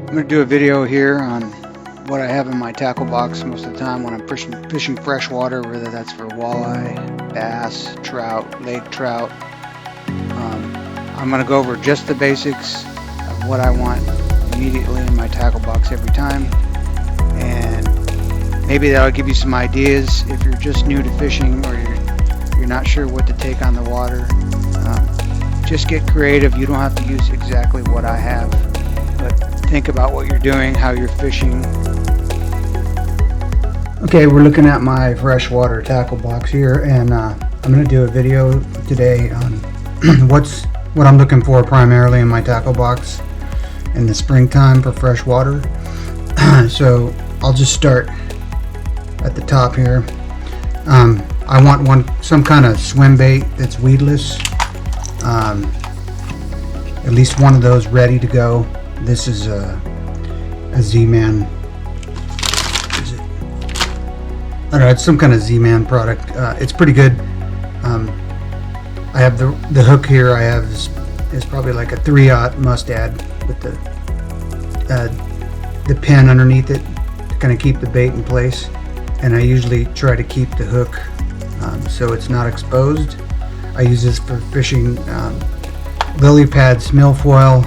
I'm going to do a video here on what I have in my tackle box most of the time when I'm fishing freshwater, whether that's for walleye, bass, trout, lake trout. I'm going to go over just the basics of what I want immediately in my tackle box every time, and maybe that'll give you some ideas if you're just new to fishing or you're not sure what to take on the water. Just get creative. You don't have to use exactly what I have, but think about what you're doing, how you're fishing. Okay, we're looking at my freshwater tackle box here, and I'm going to do a video today on what I'm looking for primarily in my tackle box in the springtime for freshwater. So I'll just start at the top here. I want some kind of swim bait that's weedless. At least one of those ready to go. This is a Z-Man. I don't know, it's some kind of Z-Man product. It's pretty good. I have the hook here. I have is probably like a 3/0 mustad with the pin underneath it to kind of keep the bait in place. And I usually try to keep the hook so it's not exposed. I use this for fishing lily pads, milfoil,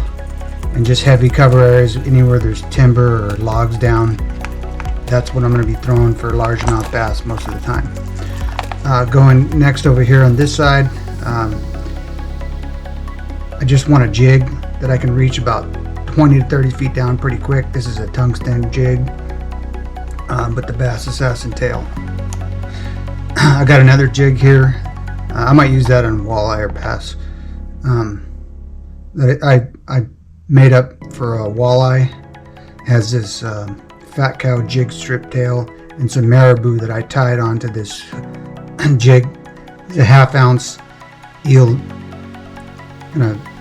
and just heavy cover areas, anywhere there's timber or logs down. That's what I'm going to be throwing for largemouth bass most of the time. Going next over here on this side, I just want a jig that I can reach about 20 to 30 feet down pretty quick. This is a tungsten jig, but the Bass Assassin tail. I got another jig here. I might use that on walleye or bass. That I made up for a walleye. It has this fat cow jig strip tail and some marabou that I tied onto this jig. It's a 1/2 ounce eel,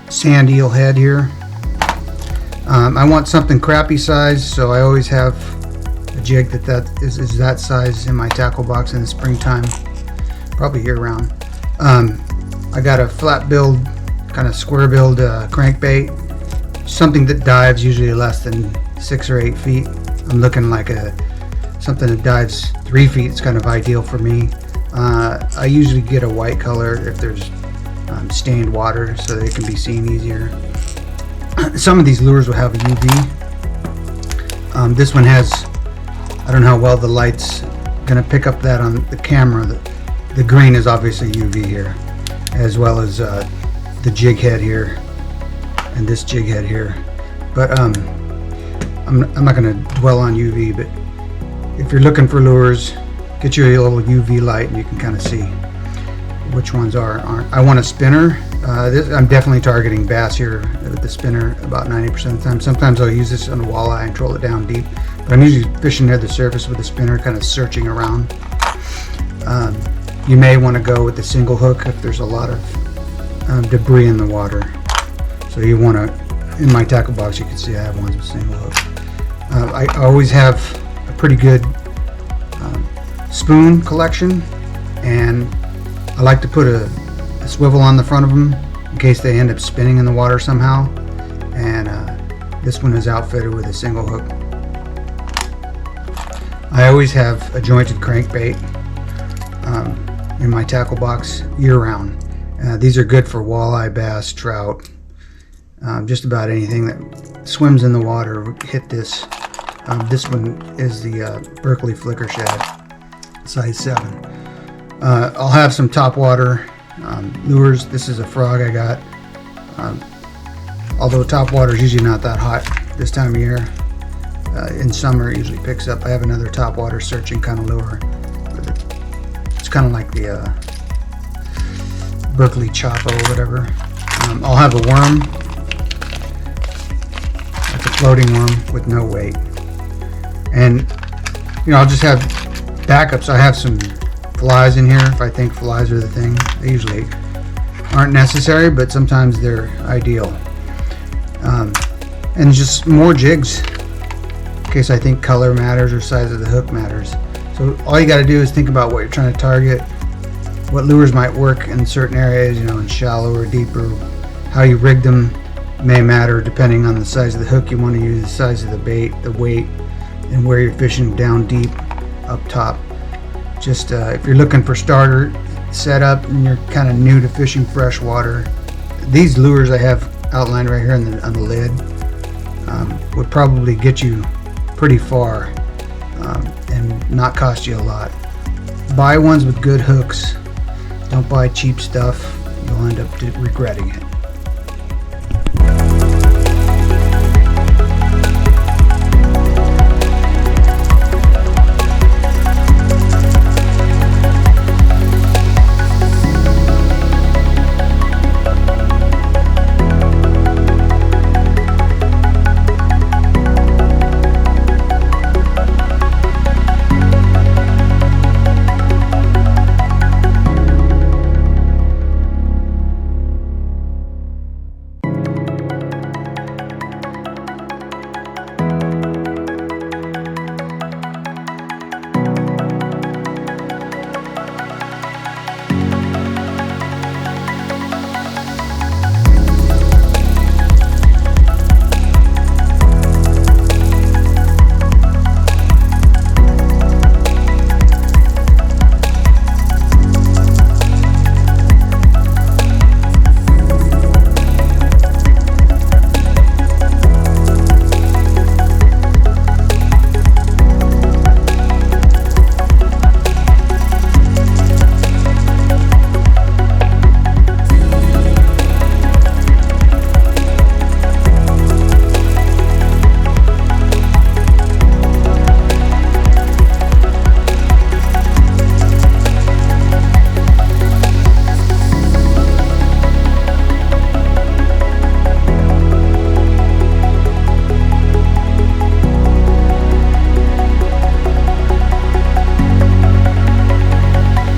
sand eel head here. I want something crappie size, so I always have a jig that is that size in my tackle box in the springtime, probably year round. I got a flat build, kind of square build crankbait, something that dives usually less than 6 or 8 feet. I'm looking like something that dives 3 feet. It's kind of ideal for me. I usually get a white color if there's stained water so they can be seen easier. Some of these lures will have a UV. This one has, I don't know how well the light's gonna pick up that on the camera. The green is obviously UV here, as well as the jig head here and this jig head here. But I'm not going to dwell on UV, but if you're looking for lures, get you a little UV light and you can kind of see which ones aren't. I want a spinner. I'm definitely targeting bass here with the spinner about 90% of the time. Sometimes I'll use this on a walleye and troll it down deep, but I'm usually fishing near the surface with the spinner, kind of searching around. You may want to go with the single hook if there's a lot of debris in the water. So you want to, in my tackle box you can see I have ones with single hook. I always have a pretty good spoon collection, and I like to put a swivel on the front of them in case they end up spinning in the water somehow. And this one is outfitted with a single hook. I always have a jointed crankbait in my tackle box year round. These are good for walleye, bass, trout, just about anything that swims in the water. Hit this. This one is the Berkeley Flicker Shad, size 7. I'll have some topwater lures. This is a frog I got. Although topwater is usually not that hot this time of year. In summer it usually picks up. I have another topwater searching kind of lure. It's kind of like the Berkeley Chopo or whatever. I'll have a worm, like a floating worm with no weight. And I'll just have backups. I have some flies in here if I think flies are the thing. They usually aren't necessary, but sometimes they're ideal. And just more jigs in case I think color matters or size of the hook matters. So all you got to do is think about what you're trying to target, what lures might work in certain areas, in shallow or deeper, how you rig them, may matter depending on the size of the hook you want to use, the size of the bait, the weight, and where you're fishing, down deep, up top. Just if you're looking for starter setup and you're kind of new to fishing freshwater, these lures I have outlined right here on the lid would probably get you pretty far and not cost you a lot. Buy ones with good hooks. Don't buy cheap stuff. You'll end up regretting it.